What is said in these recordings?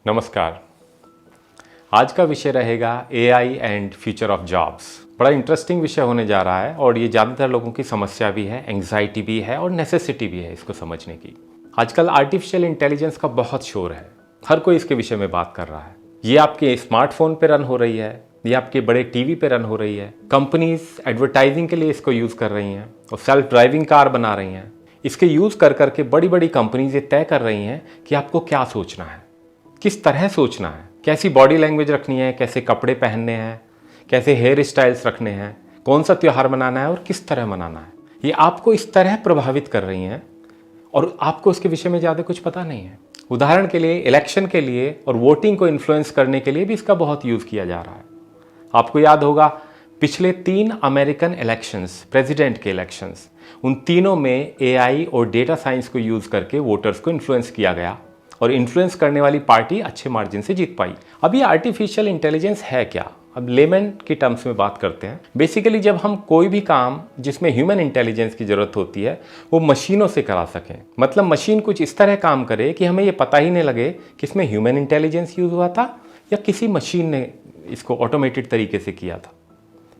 नमस्कार। आज का विषय रहेगा AI and future of jobs. बड़ा इंटरेस्टिंग विषय होने जा रहा है और ये ज़्यादातर लोगों की समस्या भी है, एंग्जाइटी भी है और नेसेसिटी भी है इसको समझने की। आजकल आर्टिफिशियल इंटेलिजेंस का बहुत शोर है, हर कोई इसके विषय में बात कर रहा है। ये आपके स्मार्टफोन पे रन हो रही है, ये आपके बड़े टीवी पे रन हो रही है, कंपनीज एडवर्टाइजिंग के लिए इसको यूज़ कर रही हैं और सेल्फ ड्राइविंग कार बना रही हैं। इसके यूज़ कर करके बड़ी बड़ी कंपनीज ये तय कर रही हैं कि आपको क्या सोचना है, किस तरह सोचना है, कैसी बॉडी लैंग्वेज रखनी है, कैसे कपड़े पहनने हैं, कैसे हेयर स्टाइल्स रखने हैं, कौन सा त्यौहार मनाना है और किस तरह मनाना है। ये आपको इस तरह प्रभावित कर रही हैं और आपको उसके विषय में ज़्यादा कुछ पता नहीं है। उदाहरण के लिए इलेक्शन के लिए और वोटिंग को इन्फ्लुएंस करने के लिए भी इसका बहुत यूज़ किया जा रहा है। आपको याद होगा पिछले 3 अमेरिकन इलेक्शंस, प्रेसिडेंट के इलेक्शंस, उन तीनों में एआई और डेटा साइंस को यूज़ करके वोटर्स को इन्फ्लुएंस किया गया और इन्फ्लुएंस करने वाली पार्टी अच्छे मार्जिन से जीत पाई। अब ये आर्टिफिशियल इंटेलिजेंस है क्या? अब लेमन की टर्म्स में बात करते हैं। बेसिकली जब हम कोई भी काम जिसमें ह्यूमन इंटेलिजेंस की ज़रूरत होती है वो मशीनों से करा सकें, मतलब मशीन कुछ इस तरह काम करे कि हमें ये पता ही नहीं लगे कि इसमें ह्यूमन इंटेलिजेंस यूज़ हुआ था या किसी मशीन ने इसको ऑटोमेटेड तरीके से किया था।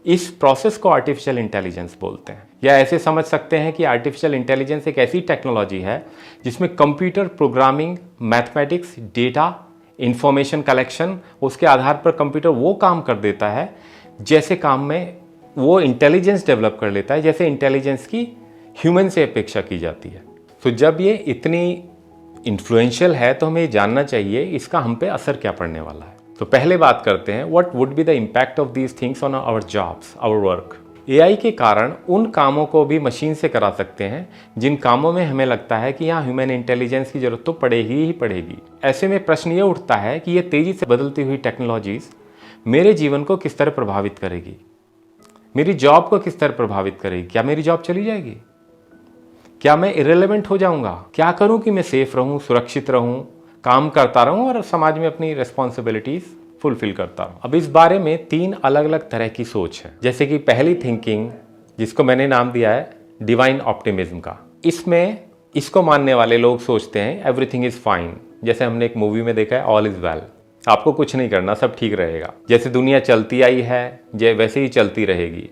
इस प्रोसेस को आर्टिफिशियल इंटेलिजेंस बोलते हैं। या ऐसे समझ सकते हैं कि आर्टिफिशियल इंटेलिजेंस एक ऐसी टेक्नोलॉजी है जिसमें computer programming, mathematics, data, information collection, उसके आधार पर कंप्यूटर वो काम कर देता है जैसे काम में वो इंटेलिजेंस डेवलप कर लेता है जैसे इंटेलिजेंस की ह्यूमन से अपेक्षा की जाती है। तो जब ये इतनी इन्फ्लुएंशियल है तो हमें ये जानना चाहिए इसका हम पे असर क्या पड़ने वाला है। तो पहले बात करते हैं what would be the impact of these things on our jobs, our work. AI के कारण उन कामों को भी मशीन से करा सकते हैं जिन कामों में हमें लगता है कि यहाँ ह्यूमन इंटेलिजेंस की जरूरत तो पड़ेगी ही पड़ेगी। ऐसे में प्रश्न ये उठता है कि ये तेजी से बदलती हुई टेक्नोलॉजीज मेरे जीवन को किस तरह प्रभावित करेगी, मेरी जॉब को किस तरह प्रभावित करेगी। क्या मेरी जॉब चली जाएगी? क्या मैं इरेलेवेंट हो जाऊंगा? क्या करूं कि मैं सेफ रहूं, सुरक्षित रहूं, काम करता रहूं और समाज में अपनी रिस्पॉन्सिबिलिटीज फुलफिल करता हूं। अब इस बारे में 3 अलग अलग तरह की सोच है। जैसे कि पहली थिंकिंग, जिसको मैंने नाम दिया है डिवाइन ऑप्टिमिज्म का। इसमें इसको मानने वाले लोग सोचते हैं एवरीथिंग इज फाइन। जैसे हमने एक मूवी में देखा है ऑल इज वेल, आपको कुछ नहीं करना, सब ठीक रहेगा। जैसे दुनिया चलती आई है वैसे ही चलती रहेगी।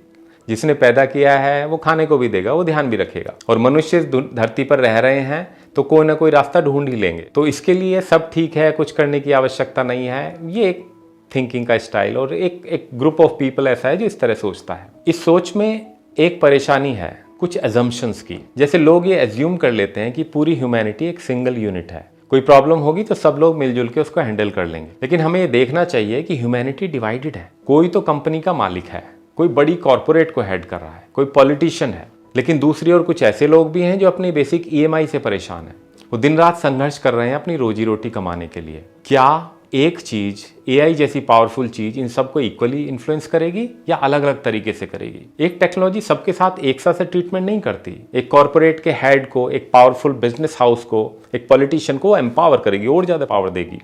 जिसने पैदा किया है वो खाने को भी देगा, वो ध्यान भी रखेगा। और मनुष्य इस धरती पर रह रहे हैं तो कोई ना कोई रास्ता ढूंढ ही लेंगे। तो इसके लिए सब ठीक है, कुछ करने की आवश्यकता नहीं है। ये एक थिंकिंग का स्टाइल और एक ग्रुप ऑफ पीपल ऐसा है जो इस तरह सोचता है। इस सोच में एक परेशानी है कुछ एजम्पशंस की। जैसे लोग ये एज्यूम कर लेते हैं कि पूरी ह्यूमैनिटी एक सिंगल यूनिट है, कोई प्रॉब्लम होगी तो सब लोग मिलजुल के उसको हैंडल कर लेंगे। लेकिन हमें ये देखना चाहिए कि ह्यूमैनिटी डिवाइडेड है। कोई तो कंपनी का मालिक है, कोई बड़ी कॉर्पोरेट को हेड कर रहा है, कोई पॉलिटिशियन है, लेकिन दूसरी ओर कुछ ऐसे लोग भी हैं जो अपनी बेसिक ईएमआई से परेशान हैं। वो दिन रात संघर्ष कर रहे हैं अपनी रोजी रोटी कमाने के लिए। क्या एक चीज, एआई जैसी पावरफुल चीज, इन सबको इक्वली इन्फ्लुएंस करेगी या अलग अलग तरीके से करेगी? एक टेक्नोलॉजी सबके साथ एक साथ से ट्रीटमेंट नहीं करती। एक कॉर्पोरेट के हेड को, एक पावरफुल बिजनेस हाउस को, एक पॉलिटिशियन को एम्पावर करेगी और ज्यादा पावर देगी।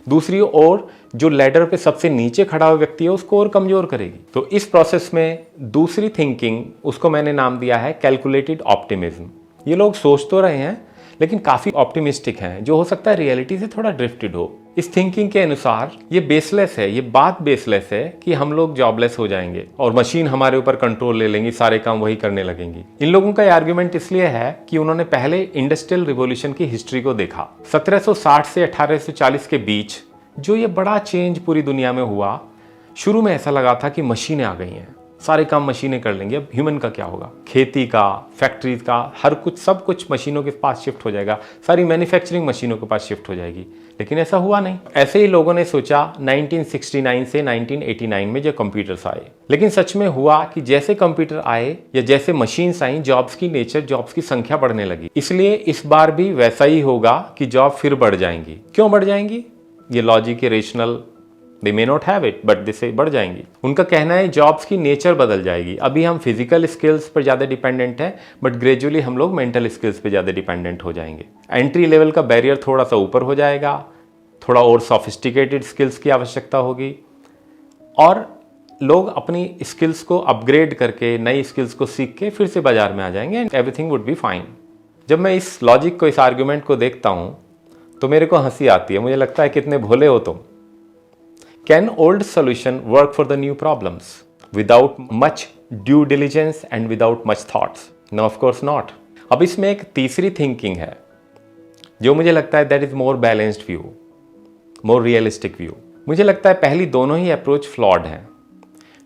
दूसरी ओर जो लैडर पे सबसे नीचे खड़ा हुआ व्यक्ति है उसको और कमजोर करेगी। तो इस प्रोसेस में दूसरी थिंकिंग, उसको मैंने नाम दिया है कैलकुलेटेड ऑप्टिमिज्म। ये लोग सोच तो रहे हैं लेकिन काफी ऑप्टिमिस्टिक हैं, जो हो सकता है रियलिटी से थोड़ा ड्रिफ्टेड हो। इस थिंकिंग के अनुसार ये बेसलेस है, ये बात बेसलेस है कि हम लोग जॉबलेस हो जाएंगे और मशीन हमारे ऊपर कंट्रोल ले लेंगी, सारे काम वही करने लगेंगी। इन लोगों का आर्ग्यूमेंट इसलिए है कि उन्होंने पहले इंडस्ट्रियल रिवॉल्यूशन की हिस्ट्री को देखा। 1760 से 1840 के बीच जो ये बड़ा चेंज पूरी दुनिया में हुआ, शुरू में ऐसा लगा था कि मशीनें आ गई हैं, सारे काम मशीनें कर लेंगे, अब ह्यूमन का क्या होगा? खेती का, फैक्ट्रीज का, हर कुछ, सब कुछ मशीनों के पास शिफ्ट हो जाएगा, सारी मैन्युफैक्चरिंग मशीनों के पास शिफ्ट हो जाएगी। लेकिन ऐसा हुआ नहीं। ऐसे ही लोगों ने सोचा 1969 से 1989 में जो कंप्यूटर्स आए। लेकिन सच में हुआ कि जैसे कंप्यूटर आए या जैसे मशीन्स आई, जॉब्स की नेचर, जॉब्स की संख्या बढ़ने लगी। इसलिए इस बार भी वैसा ही होगा कि जॉब फिर बढ़ जाएंगी। क्यों बढ़ जाएंगी? ये logic, rational, they may not have it, but this बढ़ जाएंगी। उनका कहना है जॉब्स की नेचर बदल जाएगी। अभी हम फिजिकल स्किल्स पर ज़्यादा डिपेंडेंट हैं, बट ग्रेजुअली हम लोग मेंटल स्किल्स पे ज़्यादा डिपेंडेंट हो जाएंगे। एंट्री लेवल का बैरियर थोड़ा सा ऊपर हो जाएगा, थोड़ा और सोफिस्टिकेटेड स्किल्स की आवश्यकता होगी और लोग अपनी स्किल्स को अपग्रेड करके, नई स्किल्स को सीख के फिर से बाजार में आ जाएंगे and everything would be fine. जब मैं इस लॉजिक को, इस आर्ग्यूमेंट को देखता हूँ तो मेरे को हंसी आती है, मुझे लगता है कितने भोले हो तुम। Can old solution work for the new problems without much due diligence and without much thoughts? No, of course not. अब इसमें एक तीसरी थिंकिंग है जो मुझे लगता है that is more balanced view, more realistic view. मुझे लगता है पहली दोनों ही अप्रोच फ्लॉड हैं।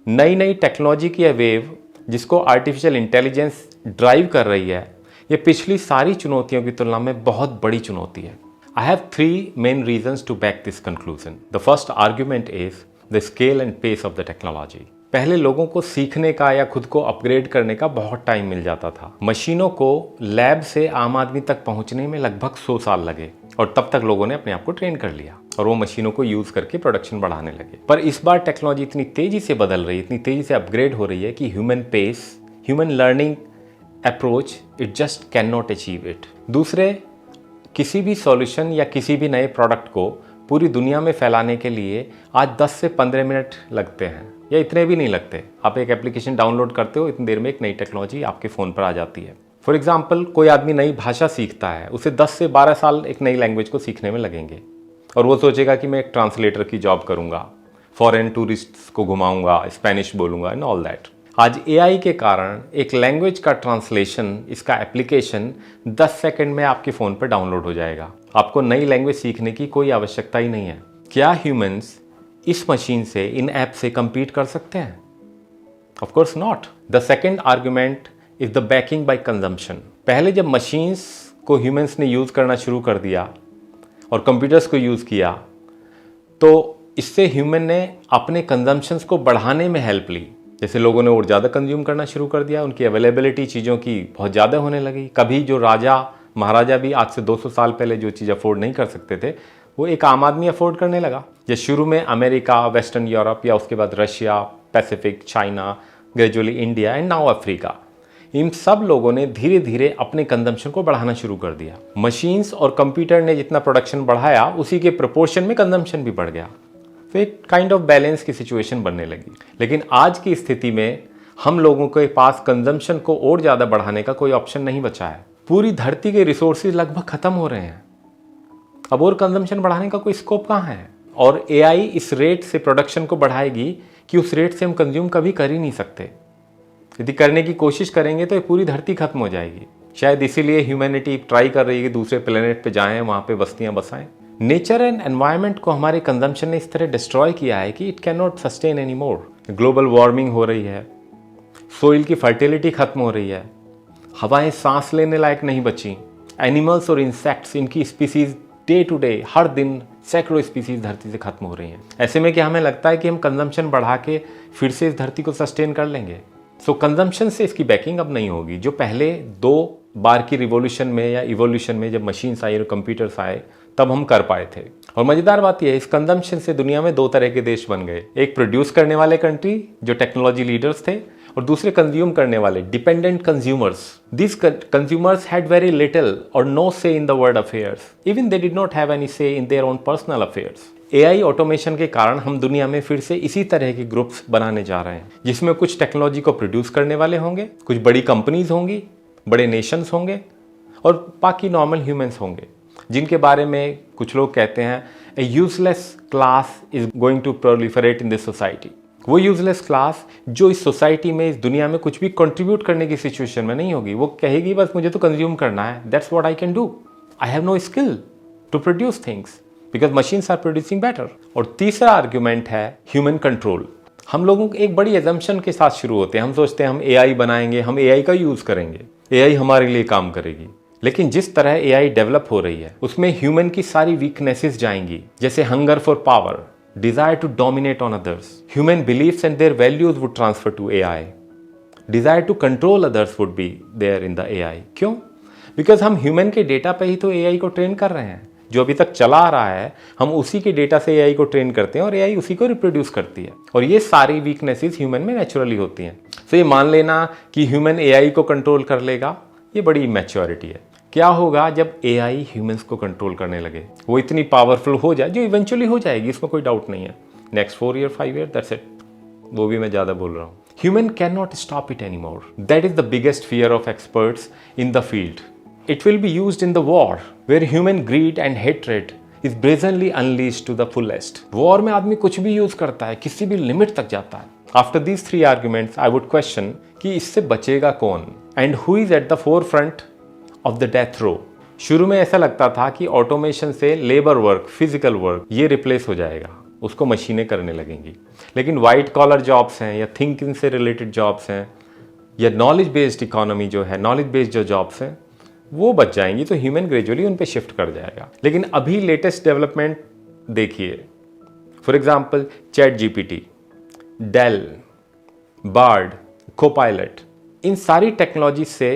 नई नई टेक्नोलॉजी की वेव जिसको आर्टिफिशियल इंटेलिजेंस ड्राइव कर रही है, ये पिछली सारी चुनौतियों की तुलना में बहुत बड़ी चुनौती है। I have 3 main reasons to back this conclusion. The first argument is the scale and pace of the technology. पहले लोगों को सीखने का या खुद को अपग्रेड करने का बहुत टाइम मिल जाता था। मशीनों को लैब से आम आदमी तक पहुंचने में लगभग 100 साल लगे और तब तक लोगों ने अपने आप को ट्रेन कर लिया और वो मशीनों को यूज करके प्रोडक्शन बढ़ाने लगे। पर इस बार टेक्नोलॉजी इतनी तेजी से बदल रही है, इतनी तेजी से अपग्रेड हो रही है कि human pace, human learning approach, it just can not achieve it. दूसरे, किसी भी सॉल्यूशन या किसी भी नए प्रोडक्ट को पूरी दुनिया में फैलाने के लिए आज 10 से 15 मिनट लगते हैं, या इतने भी नहीं लगते। आप एक एप्लीकेशन डाउनलोड करते हो, इतनी देर में एक नई टेक्नोलॉजी आपके फ़ोन पर आ जाती है। फॉर एग्जाम्पल, कोई आदमी नई भाषा सीखता है, उसे 10 से 12 साल एक नई लैंग्वेज को सीखने में लगेंगे और वो सोचेगा कि मैं एक ट्रांसलेटर की जॉब करूँगा, फॉरेन टूरिस्ट्स को घुमाऊँगा, स्पेनिश बोलूँगा एंड ऑल दैट। आज एआई के कारण एक लैंग्वेज का ट्रांसलेशन, इसका एप्लीकेशन 10 सेकंड में आपके फ़ोन पर डाउनलोड हो जाएगा। आपको नई लैंग्वेज सीखने की कोई आवश्यकता ही नहीं है। क्या ह्यूमंस इस मशीन से, इन ऐप से compete कर सकते हैं? Of course not. The second argument is the backing by consumption. पहले जब मशीन्स को ह्यूमंस ने यूज़ करना शुरू कर दिया और कंप्यूटर्स को यूज़ किया, तो इससे ह्यूमन ने अपने कंजम्पशंस को बढ़ाने में हेल्प ली। जैसे लोगों ने और ज़्यादा कंज्यूम करना शुरू कर दिया, उनकी अवेलेबिलिटी चीज़ों की बहुत ज़्यादा होने लगी। कभी जो राजा महाराजा भी आज से 200 साल पहले जो चीज़ अफोर्ड नहीं कर सकते थे, वो एक आम आदमी अफोर्ड करने लगा। जैसे शुरू में अमेरिका, वेस्टर्न यूरोप, या उसके बाद Russia, Pacific, China, gradually India and now Africa, इन सब लोगों ने धीरे धीरे अपने कंजम्पशन को बढ़ाना शुरू कर दिया। मशीन्स और कंप्यूटर ने जितना प्रोडक्शन बढ़ाया, उसी के प्रोपोर्शन में कंजम्पशन भी बढ़ गया। तो एक काइंड ऑफ बैलेंस की सिचुएशन बनने लगी। लेकिन आज की स्थिति में हम लोगों के पास कंजम्पशन को और ज़्यादा बढ़ाने का कोई ऑप्शन नहीं बचा है। पूरी धरती के रिसोर्सेज लगभग ख़त्म हो रहे हैं। अब और कंजम्पशन बढ़ाने का कोई स्कोप कहाँ है? और एआई इस रेट से प्रोडक्शन को बढ़ाएगी कि उस रेट से हम कंज्यूम कभी कर ही नहीं सकते। यदि करने की कोशिश करेंगे तो ये पूरी धरती खत्म हो जाएगी। शायद इसीलिए ह्यूमैनिटी ट्राई कर रही है कि दूसरे प्लेनेट पे जाएं, वहाँ पे बस्तियाँ बसाएं। नेचर एंड एनवायरनमेंट को हमारे कंजम्पशन ने इस तरह डिस्ट्रॉय किया है कि it can not sustain any more. Global warming हो रही है, सोइल की फर्टिलिटी खत्म हो रही है, हवाएं सांस लेने लायक नहीं बची, एनिमल्स और इंसेक्ट्स, इनकी स्पीसीज डे टू डे, हर दिन सैकड़ों स्पीसीज धरती से खत्म हो रही हैं। ऐसे में क्या हमें लगता है कि हम कंजम्पशन बढ़ा के फिर से इस धरती को सस्टेन कर लेंगे? सो कंजम्पशन से इसकी बैकिंग अब नहीं होगी। जो पहले 2 बार की रिवॉल्यूशन में या इवोल्यूशन में जब मशीन्स आई और कंप्यूटर्स आए, तब हम कर पाए थे। और मजेदार बात यह है, इस कंजम्पशन से दुनिया में 2 तरह के देश बन गए। एक प्रोड्यूस करने वाले कंट्री जो टेक्नोलॉजी लीडर्स थे, और दूसरे कंज्यूम करने वाले dependent consumers. These consumers had very little or no say in the world affairs. Even they did not have any say in their own personal affairs. AI automation के कारण हम दुनिया में फिर से इसी तरह के ग्रुप्स बनाने जा रहे हैं, जिसमें कुछ टेक्नोलॉजी को प्रोड्यूस करने वाले होंगे, कुछ बड़ी कंपनीज होंगी, बड़े नेशंस होंगे, और बाकी नॉर्मल ह्यूमंस होंगे, जिनके बारे में कुछ लोग कहते हैं a useless class is going to proliferate in this society. वो यूजलेस क्लास जो इस सोसाइटी में, इस दुनिया में कुछ भी कंट्रीब्यूट करने की सिचुएशन में नहीं होगी। वो कहेगी बस मुझे तो कंज्यूम करना है, that's what I can do, I have no skill to produce things because machines are producing better. और तीसरा आर्ग्यूमेंट है ह्यूमन कंट्रोल। हम लोगों को एक बड़ी एजम्पशन के साथ शुरू होते हैं। हम सोचते हैं हम एआई बनाएंगे, हम एआई का यूज करेंगे, एआई हमारे लिए काम करेगी। लेकिन जिस तरह एआई डेवलप हो रही है, उसमें ह्यूमन की सारी वीकनेसेस जाएंगी, जैसे hunger for power, desire to dominate on others. Human beliefs and their values would transfer to AI. Desire to control others would be there in the AI. क्यों? Because हम human के data पे ही तो AI को train कर रहे हैं। जो अभी तक चला आ रहा है, हम उसी के डेटा से AI को ट्रेन करते हैं और AI उसी को रिप्रोड्यूस करती है। और ये सारी वीकनेसेस ह्यूमन में नेचुरली होती हैं। तो ये मान लेना कि ह्यूमन AI को कंट्रोल कर लेगा, ये बड़ी इमैच्योरिटी है। क्या होगा जब AI ह्यूमंस को कंट्रोल करने लगे? वो इतनी पावरफुल हो जाए, जो इवेंचुअली हो जाएगी, इसमें कोई डाउट नहीं है। Next 4 year 5 year, that's it. वो भी मैं ज़्यादा बोल रहा हूँ। Human can not stop it any more. That is the biggest fear of experts in the field. it will be used in the war where human greed and hatred is brazenly unleashed to the fullest. War में आदमी कुछ भी use करता है, किसी भी limit तक जाता है. After these three arguments, I would question कि इससे बचेगा कौन and who is at the forefront of the death row. शुरू में ऐसा लगता था कि ऑटोमेशन से लेबर वर्क, फिजिकल वर्क ये रिप्लेस हो जाएगा, उसको मशीनें करने लगेंगी. लेकिन वाइट कॉलर जॉब्स हैं या थिंकिंग से रिलेटेड जॉब्स हैं या नॉलेज बेस्ड इकोनॉमी जो है, नॉलेज बेस्ड जो जॉब्स हैं वो बच जाएंगी, तो ह्यूमन ग्रेजुअली उन पे शिफ्ट कर जाएगा. लेकिन अभी लेटेस्ट डेवलपमेंट देखिए, for example chat GPT, DALL-E, Bard, Copilot, इन सारी टेक्नोलॉजी से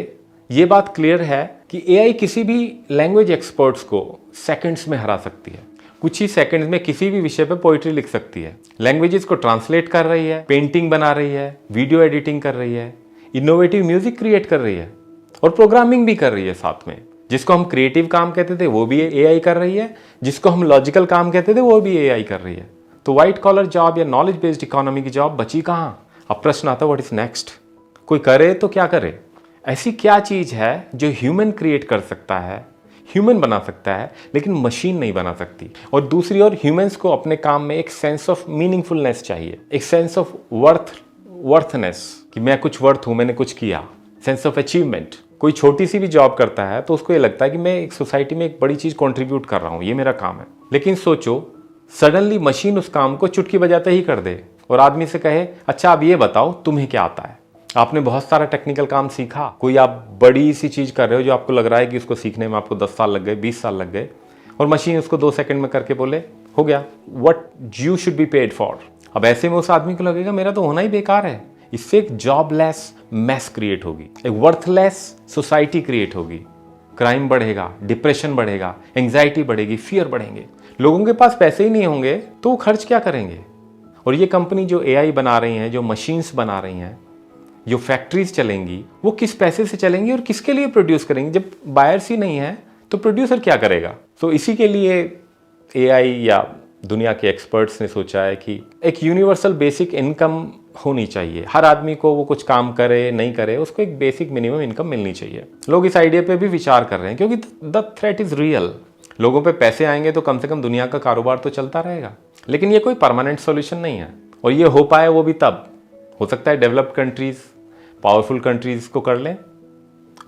ये बात क्लियर है कि एआई किसी भी लैंग्वेज एक्सपर्ट्स को सेकंड्स में हरा सकती है. कुछ ही सेकंड्स में किसी भी विषय पे पोइट्री लिख सकती है, लैंग्वेजेस को ट्रांसलेट कर रही है, पेंटिंग बना रही है, वीडियो एडिटिंग कर रही है, इनोवेटिव म्यूजिक क्रिएट कर रही है और प्रोग्रामिंग भी कर रही है साथ में. जिसको हम क्रिएटिव काम कहते थे वो भी एआई कर रही है, जिसको हम लॉजिकल काम कहते थे वो भी एआई कर रही है. तो व्हाइट कॉलर जॉब या नॉलेज बेस्ड इकोनॉमी की जॉब बची कहाँ? अब प्रश्न आता है व्हाट इज नेक्स्ट. कोई करे तो क्या करे? ऐसी क्या चीज है जो ह्यूमन क्रिएट कर सकता है, ह्यूमन बना सकता है, लेकिन मशीन नहीं बना सकती. और दूसरी ओर ह्यूमंस को अपने काम में एक सेंस ऑफ मीनिंगफुलनेस चाहिए, एक सेंस ऑफ वर्थनेस कि मैं कुछ वर्थ हूं, मैंने कुछ किया, सेंस ऑफ अचीवमेंट. कोई छोटी सी भी जॉब करता है तो उसको ये लगता है कि मैं एक सोसाइटी में एक बड़ी चीज कंट्रीब्यूट कर रहा हूं, ये मेरा काम है. लेकिन सोचो सडनली मशीन उस काम को चुटकी बजाते ही कर दे और आदमी से कहे अच्छा अब ये बताओ तुम्हें क्या आता है. आपने बहुत सारा टेक्निकल काम सीखा, कोई आप बड़ी सी चीज कर रहे हो जो आपको लग रहा है कि उसको सीखने में आपको 10 साल लग गए, 20 साल लग गए, और मशीन उसको 2 सेकंड में करके बोले हो गया, what you should be paid for. अब ऐसे में उस आदमी को लगेगा मेरा तो होना ही बेकार है. इससे एक जॉबलेस मैस क्रिएट होगी, एक वर्थलेस सोसाइटी क्रिएट होगी. क्राइम बढ़ेगा, डिप्रेशन बढ़ेगा, एंग्जाइटी बढ़ेगी, फियर बढ़ेंगे. लोगों के पास पैसे ही नहीं होंगे तो वो खर्च क्या करेंगे. और ये कंपनी जो एआई बना रही हैं, जो मशीन्स बना रही हैं, जो फैक्ट्रीज चलेंगी, वो किस पैसे से चलेंगी और किसके लिए प्रोड्यूस करेंगी. जब बायर्स ही नहीं है तो प्रोड्यूसर क्या करेगा. तो इसी के लिए एआई या दुनिया के एक्सपर्ट्स ने सोचा है कि एक यूनिवर्सल बेसिक इनकम होनी चाहिए. हर आदमी को वो कुछ काम करे नहीं करे उसको एक बेसिक मिनिमम इनकम मिलनी चाहिए. लोग इस आइडिया पे भी विचार कर रहे हैं क्योंकि द थ्रेट इज रियल. लोगों पे पैसे आएंगे तो कम से कम दुनिया का कारोबार तो चलता रहेगा. लेकिन ये कोई परमानेंट सॉल्यूशन नहीं है और ये हो पाए वो भी तब हो सकता है डेवलप्ड कंट्रीज, पावरफुल कंट्रीज को कर लें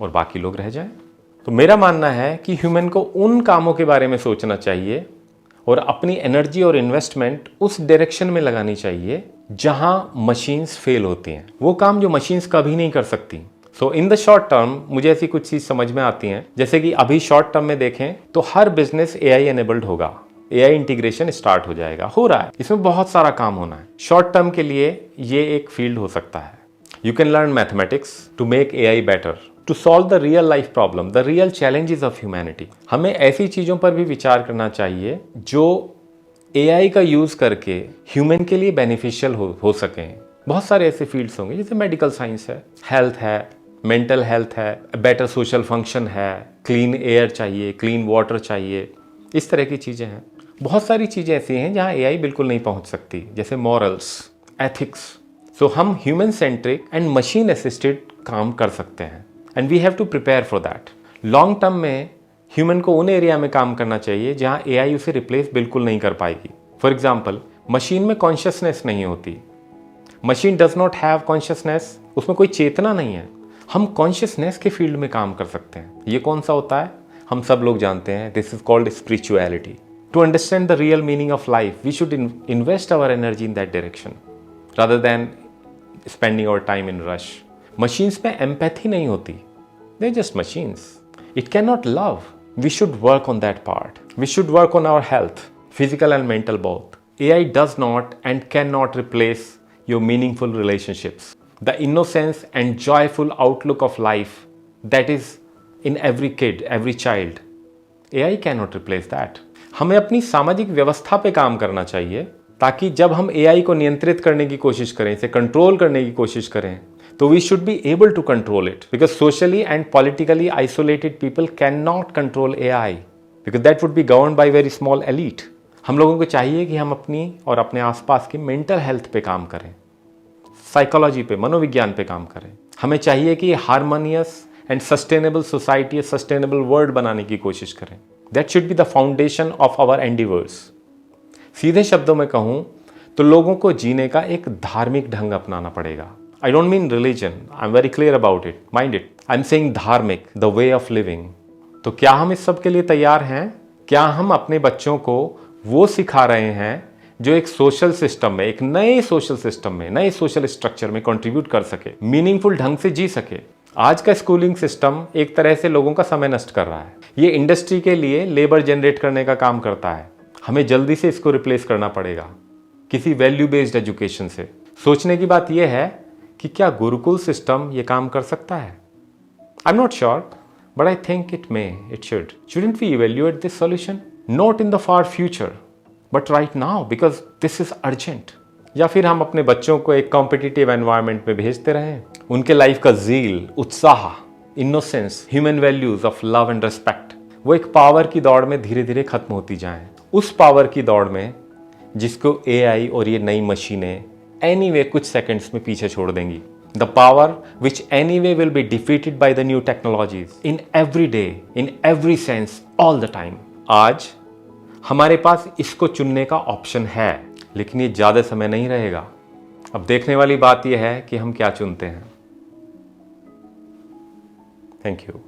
और बाकी लोग रह जाएं. तो मेरा मानना है कि ह्यूमन को उन कामों के बारे में सोचना चाहिए और अपनी एनर्जी और इन्वेस्टमेंट उस डायरेक्शन में लगानी चाहिए जहां मशीन्स फेल होती हैं, वो काम जो मशीन्स कभी नहीं कर सकती. सो इन द शॉर्ट टर्म मुझे ऐसी कुछ चीज समझ में आती हैं, जैसे कि अभी शॉर्ट टर्म में देखें तो हर बिजनेस एआई एनेबल्ड होगा, एआई इंटीग्रेशन स्टार्ट हो जाएगा, हो रहा है, इसमें बहुत सारा काम होना है. शॉर्ट टर्म के लिए ये एक फील्ड हो सकता है. You can learn mathematics to make AI better, to solve the real life problem, the real challenges of humanity. हमें ऐसी चीज़ों पर भी विचार करना चाहिए जो एआई का यूज़ करके ह्यूमन के लिए बेनिफिशियल हो सकें. बहुत सारे ऐसे फील्ड्स होंगे जैसे मेडिकल साइंस है, हेल्थ है, मेंटल हेल्थ है, बेटर सोशल फंक्शन है, क्लीन एयर चाहिए, क्लीन वाटर चाहिए, इस तरह की चीज़ें हैं. बहुत सारी चीज़ें ऐसी हैं जहाँ एआई बिल्कुल नहीं पहुँच सकती, जैसे मॉरल्स, एथिक्स. सो हम human centric and machine assisted काम कर सकते हैं and we have to prepare for that. Long term में ह्यूमन को उन एरिया में काम करना चाहिए जहाँ एआई उसे रिप्लेस बिल्कुल नहीं कर पाएगी. फॉर एग्जाम्पल मशीन में कॉन्शियसनेस नहीं होती, machine does not have consciousness, उसमें कोई चेतना नहीं है. हम कॉन्शियसनेस के फील्ड में काम कर सकते हैं. ये कौन सा होता है हम सब लोग जानते हैं, this is called spirituality. To understand the real meaning of life we should invest our energy in that direction rather than spending our time in rush. Machines में एम्पैथी नहीं होती, they just machines. It can not love. We should work on that part. We should work on our health, physical and mental both. AI does not and cannot replace your meaningful relationships, the innocence and joyful outlook of life that is in every kid, every child. AI cannot replace that. हमें अपनी सामाजिक व्यवस्था पे काम करना चाहिए ताकि जब हम AI को नियंत्रित करने की कोशिश करें, इसे कंट्रोल करने की कोशिश करें, तो we should be able to control it, because socially and politically isolated people cannot control AI, because that would be governed by very small elite. हम लोगों को चाहिए कि हम अपनी और अपने आसपास की मेंटल हेल्थ पे काम करें, साइकोलॉजी पे, मनोविज्ञान पे काम करें. हमें चाहिए कि harmonious and sustainable society, sustainable world बनाने की कोशिश करें। That should be the foundation of our endeavours. सीधे शब्दों में कहूँ तो लोगों को जीने का एक धार्मिक ढंग अपनाना पड़ेगा। I don't mean religion, I am very clear about it, mind it, I am saying धार्मिक, द वे ऑफ लिविंग। तो क्या हम इस सब के लिए तैयार हैं? क्या हम अपने बच्चों को वो सिखा रहे हैं जो एक सोशल सिस्टम में, एक नए सोशल सिस्टम में, नए सोशल स्ट्रक्चर में कंट्रीब्यूट कर सके, मीनिंगफुल ढंग से जी सके? आज का स्कूलिंग सिस्टम एक तरह से लोगों का समय नष्ट कर रहा है। ये इंडस्ट्री के लिए लेबर जनरेट करने का काम करता है। हमें जल्दी से इसको रिप्लेस करना पड़ेगा किसी वैल्यू बेस्ड एजुकेशन से। सोचने की बात यह है कि क्या गुरुकुल सिस्टम ये काम कर सकता है? I am not sure, but I think it may, it should. Shouldn't we evaluate this solution? Not in the far future, but right now, because this is urgent. या फिर हम अपने बच्चों को एक कॉम्पिटिटिव एनवायरनमेंट में भेजते रहें, उनके लाइफ का ज़ील, उत्साह, innocence, human values of love and respect, वो एक पावर की दौड़ में धीरे धीरे खत्म होती जाएं। उस पावर की दौड़ में जिसको AI और ये नई मशीनें एनीवे कुछ सेकंड्स में पीछे छोड़ देंगी। The power which anyway will be defeated by the new technologies in every day, in every sense, all the time. आज हमारे पास इसको चुनने का ऑप्शन है, लेकिन ये ज़्यादा समय नहीं रहेगा। अब देखने वाली बात यह है कि हम क्या चुनते हैं। Thank you.